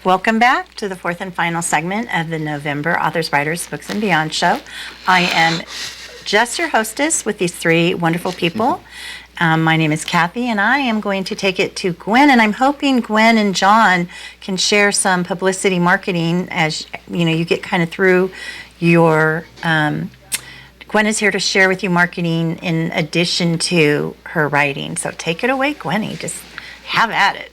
Welcome back to the fourth and final segment of the November Authors, Writers, Books, and Beyond show. I am just your hostess with these three wonderful people. My name is Kathy, and I am going to take it to Gwen, and I'm hoping Gwen and John can share some publicity marketing as you get kind of through your. Gwen is here to share with you marketing in addition to her writing. So take it away, Gwenny. Just have at it.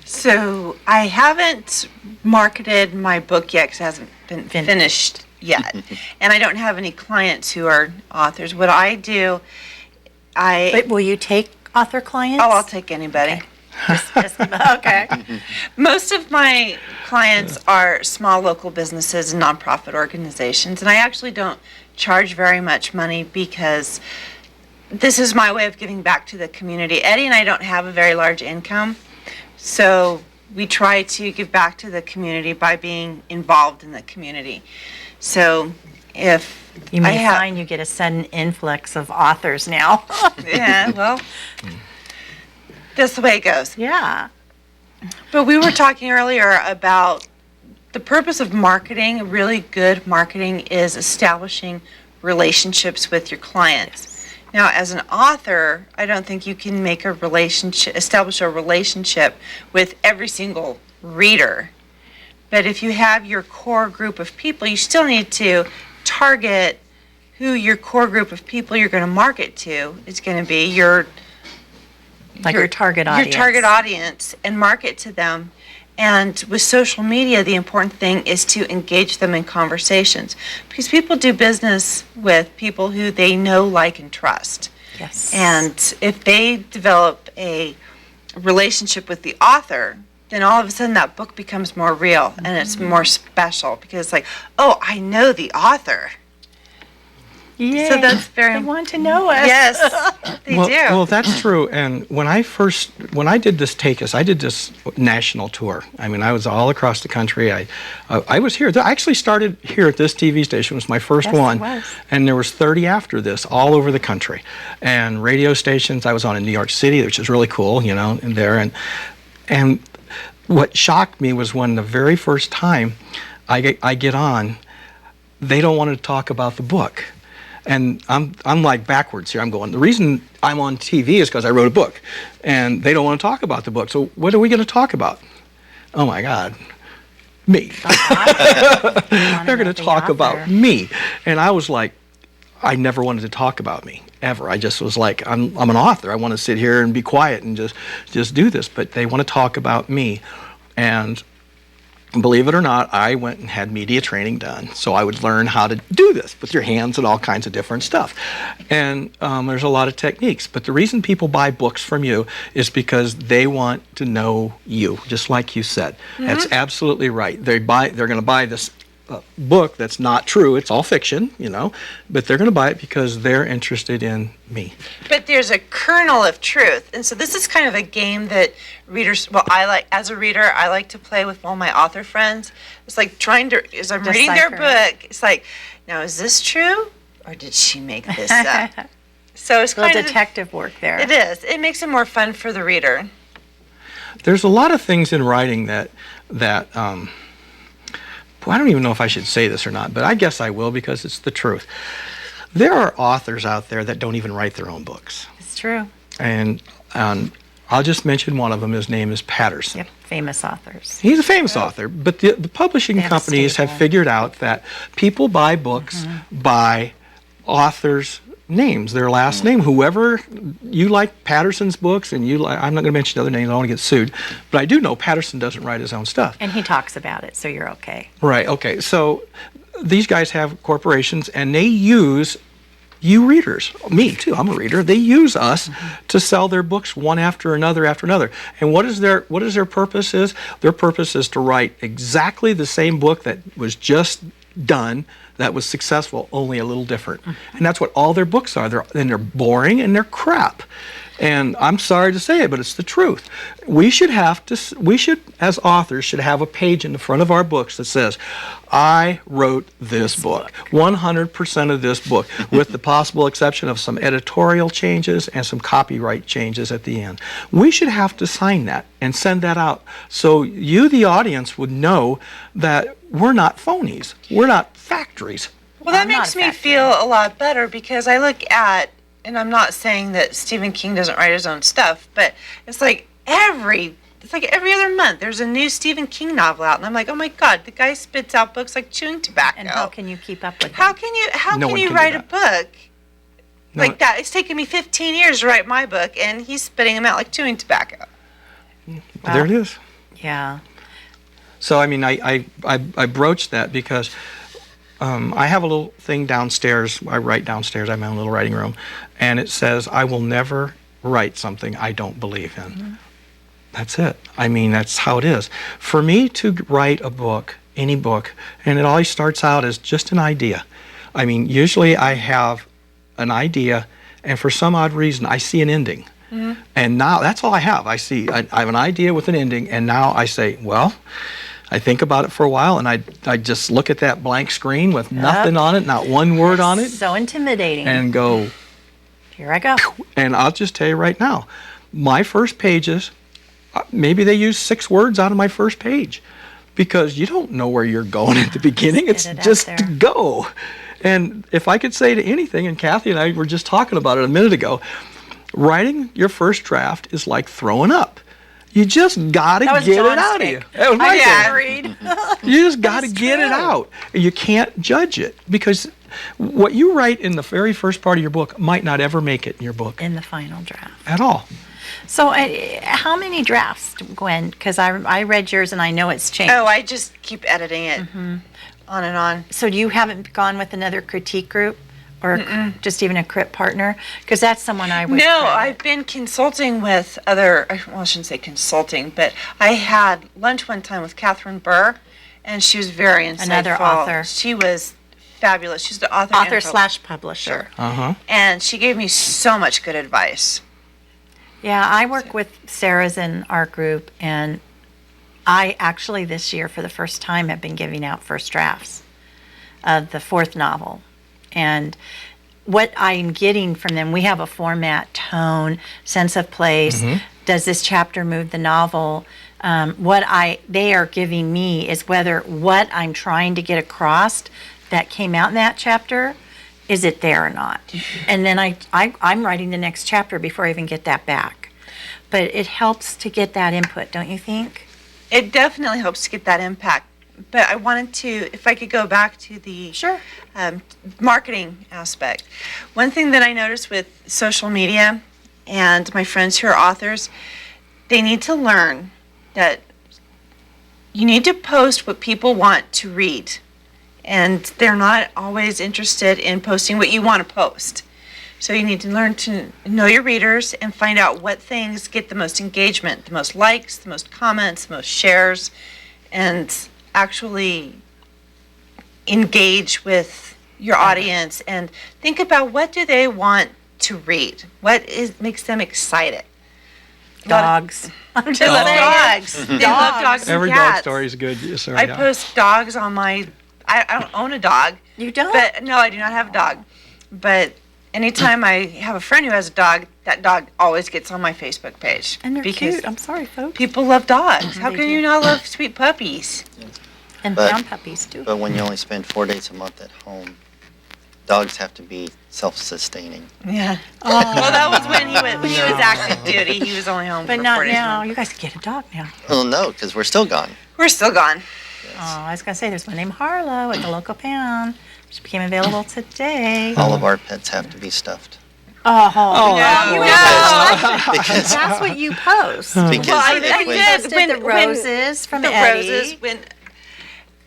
So I haven't marketed my book yet because it hasn't been finished yet. And I don't have any clients who are authors. What I do, But will you take author clients? Oh, I'll take anybody. Okay. Most of my clients are small local businesses and nonprofit organizations. And I actually don't charge very much money because this is my way of giving back to the community. Eddie and I don't have a very large income. So we try to give back to the community by being involved in the community. So if you may find you get a sudden influx of authors now. Yeah, well, that's the way it goes. Yeah. But we were talking earlier about the purpose of marketing. Really good marketing is establishing relationships with your clients. Now, as an author, I don't think you can make a relationship, establish a relationship with every single reader. But if you have your core group of people, you still need to target who your core group of people you're going to market to is going to be your target audience. Your target audience, and market to them. And with social media, the important thing is to engage them in conversations because people do business with people who they know, like, and trust. Yes. And if they develop a relationship with the author, then all of a sudden that book becomes more real and it's more special because it's like, oh, I know the author. Yay. So that's very. They want to know us. Yes, they do. Well, that's true. And when I did this Takacs, I did this national tour. I mean, I was all across the country. I was here. I actually started here at this TV station. It was my first one. It was. And there was 30 after this all over the country. And radio stations, I was on in New York City, which is really cool, in there. And what shocked me was when the very first time I get on, they don't want to talk about the book. And I'm like backwards here. I'm going, the reason I'm on TV is because I wrote a book. And they don't want to talk about the book. So what are we going to talk about? Oh, my God. Me. They're going to talk about me. And I was like, I never wanted to talk about me, ever. I just was like, I'm an author. I want to sit here and be quiet and just do this. But they want to talk about me. And believe it or not, I went and had media training done, so I would learn how to do this with your hands and all kinds of different stuff. And there's a lot of techniques, but the reason people buy books from you is because they want to know you, just like you said. Mm-hmm. That's absolutely right. They're going to buy this book that's not true. It's all fiction, but they're going to buy it because they're interested in me. But there's a kernel of truth. And so this is kind of a game that readers, as a reader, I like to play with all my author friends. It's like as I'm reading their book, it's like, now is this true or did she make this up? So it's kind of detective work there. It is. It makes it more fun for the reader. There's a lot of things in writing that I don't even know if I should say this or not, but I guess I will because it's the truth. There are authors out there that don't even write their own books. It's true. And I'll just mention one of them. His name is Patterson. Yep, famous authors. He's a famous author, but the publishing companies have figured out that people buy books by authors' names, their last name. Whoever you like Patterson's books, and I'm not going to mention other names, I don't want to get sued, but I do know Patterson doesn't write his own stuff. And he talks about it, so you're okay. Right, okay. So these guys have corporations, and they use you readers, me too, I'm a reader, they use us to sell their books one after another. And what is their purpose is? Their purpose is to write exactly the same book that was just done, that was successful, only a little different. And that's what all their books are. They're boring and they're crap. And I'm sorry to say it, but it's the truth. We should, as authors, should have a page in the front of our books that says, I wrote this book, 100% of this book, with the possible exception of some editorial changes and some copyright changes at the end. We should have to sign that and send that out so you, the audience, would know that we're not phonies. We're not factories. Well, that I'm not makes a me factory. feel a lot better because I look at, and I'm not saying that Stephen King doesn't write his own stuff, but it's like every other month there's a new Stephen King novel out, and I'm like, oh my God, the guy spits out books like chewing tobacco. And how can you keep up with How them? can you No one can do write a that. book No, like that? It's taken me 15 years to write my book, and he's spitting them out like chewing tobacco. There it is. Yeah. So, I mean, I broached that because I have a little thing downstairs. I write downstairs. I have my own little writing room. And it says, I will never write something I don't believe in. Mm-hmm. That's it. I mean, that's how it is. For me to write a book, any book, and it always starts out as just an idea. I mean, usually I have an idea, and for some odd reason, I see an ending. Mm-hmm. And now, that's all I have. I have an idea with an ending, and now I say, well, I think about it for a while, and I just look at that blank screen with nothing on it, not one word on it, So intimidating. and go, Here I go. and I'll just tell you right now, my first pages, maybe they use 6 words out of my first page, because you don't know where you're going at the beginning. It's Get it out just to there. go. And if I could say to anything, and Kathy and I were just talking about it a minute ago, writing your first draft is like throwing up. You just gotta That was get it John's out take. of you. That was my Yeah. take. Agreed. You just got to is get it true. out. You can't judge it, because what you write in the very first part of your book might not ever make it in your book In the final draft. at all. So, how many drafts, Gwen? Because I read yours and I know it's changed. Oh, I just keep editing it Mm-hmm. on and on. So, you haven't gone with another critique group or just even a crit partner? Because that's someone I would. No, credit. I've been consulting with other, well, I shouldn't say consulting, but I had lunch one time with Catherine Burr, and she was very insightful. Another author. She was fabulous. She's the author. and Author/publisher. Uh-huh. And she gave me so much good advice. Yeah, I work with Sarah's in our group, and I actually this year, for the first time, have been giving out first drafts of the 4th novel. And what I'm getting from them, we have a format, tone, sense of place. Does this chapter move the novel? They are giving me is whether what I'm trying to get across that came out in that chapter, is it there or not? And then I'm writing the next chapter before I even get that back. But it helps to get that input, don't you think? It definitely helps to get that impact. But I wanted to, if I could go back to the Sure. marketing aspect. One thing that I noticed with social media and my friends who are authors, they need to learn that you need to post what people want to read. And they're not always interested in posting what you want to post. So you need to learn to know your readers and find out what things get the most engagement, the most likes, the most comments, the most shares, and actually engage with your audience and think about what do they want to read? What makes them excited? Dogs. I'm just They love saying. dogs. They love dogs and Every cats. dog story is good. Yes, sir. I yeah. post dogs on my. I don't own a dog. You don't? But no, I do not have a dog. But anytime I have a friend who has a dog, that dog always gets on my Facebook page. And they're because cute. I'm sorry, folks. people love dogs. How They can do. you not love sweet puppies? And But- brown puppies, too. But when you only spend 4 days a month at home, dogs have to be self-sustaining. Yeah. Well, that was when he was active duty. He was only home But for not 4 days a now. month. You guys get a dog now. Well, no, because we're still gone. We're still gone. Oh, I was going to say, there's one named Harlow at the local pound. She became available today. All of our pets have to be stuffed. Oh, No, you no. Because that's what you post. Because Well, I if we- did. Posted When- the roses from the Eddie. roses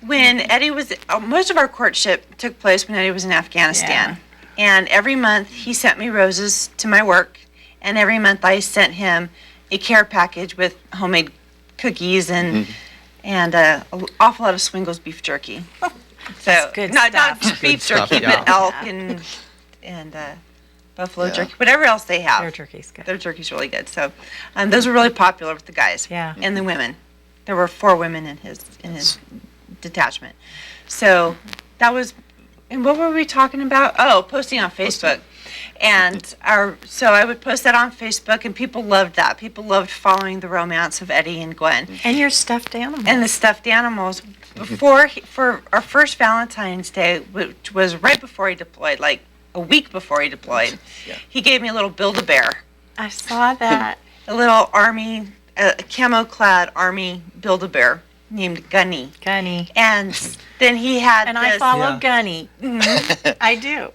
when Eddie was most of our courtship took place when Eddie was in Afghanistan, and every month he sent me roses to my work, and every month I sent him a care package with homemade cookies and an awful lot of Swingles beef jerky. So good not stuff. beef Good stuff, jerky, yeah. but elk and buffalo Yeah. jerky, whatever else they have. Their turkey's good. Their turkey's really good. So, those were really popular with the guys. Yeah. And the women. There were 4 women in his detachment. So that was. And what were we talking about? Oh, posting on Facebook. And so I would post that on Facebook, and people loved that. People loved following the romance of Eddie and Gwen. And your stuffed animal. And the stuffed animals. For our first Valentine's Day, which was right before he deployed, like a week before he deployed, Yeah. he gave me a little Build-A-Bear, I saw that. a little army, a camo-clad army Build-A-Bear named Gunny. Gunny. And then he had And this, I follow Yeah. Gunny. I do.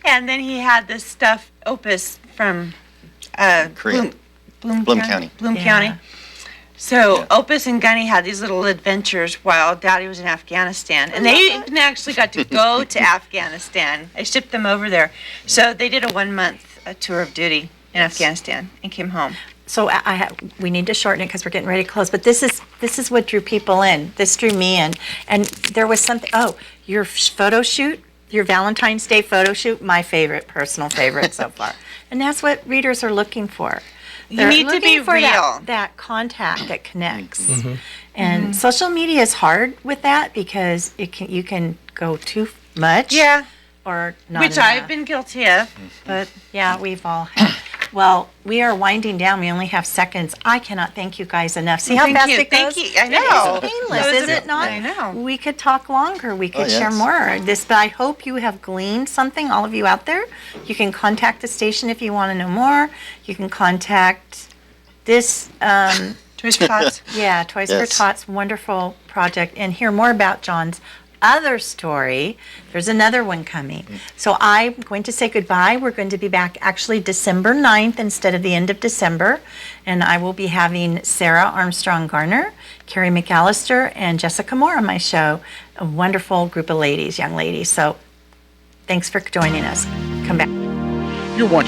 and then he had this stuffed Opus from Korea. Bloom Bloom County. Bloom Yeah. County. So Yeah. Opus and Gunny had these little adventures while Daddy was in Afghanistan, and they even actually got to go to Afghanistan. I shipped them over there, so they did a 1-month tour of duty in Afghanistan and came home. So we need to shorten it because we're getting ready to close. But this is what drew people in. This drew me in. And there was something. Oh, your photo shoot, your Valentine's Day photo shoot, my personal favorite so far. And that's what readers are looking for. They're need to looking be for real. That contact that connects. Mm-hmm. And social media is hard with that because you can go too much. Yeah, Or not which enough. I've been guilty of, but Yeah, we've all had. Well, we are winding down. We only have seconds. I cannot thank you guys enough. See how Thank fast you. it goes? Thank you. I It know. is painless, That was is a- it not? I know. We could talk longer. We could share yes. more. But I hope you have gleaned something, all of you out there. You can contact the station if you want to know more. You can contact this, Toys for Tots. yeah, Toys for Yes. Tots, wonderful project, and hear more about John's other story. There's another one coming. So I'm going to say goodbye. We're going to be back actually December 9th instead of the end of December. And I will be having Sarah Armstrong Garner, Carrie McAllister, and Jessica Moore on my show. A wonderful group of ladies, young ladies. So thanks for joining us. Come back. You're watching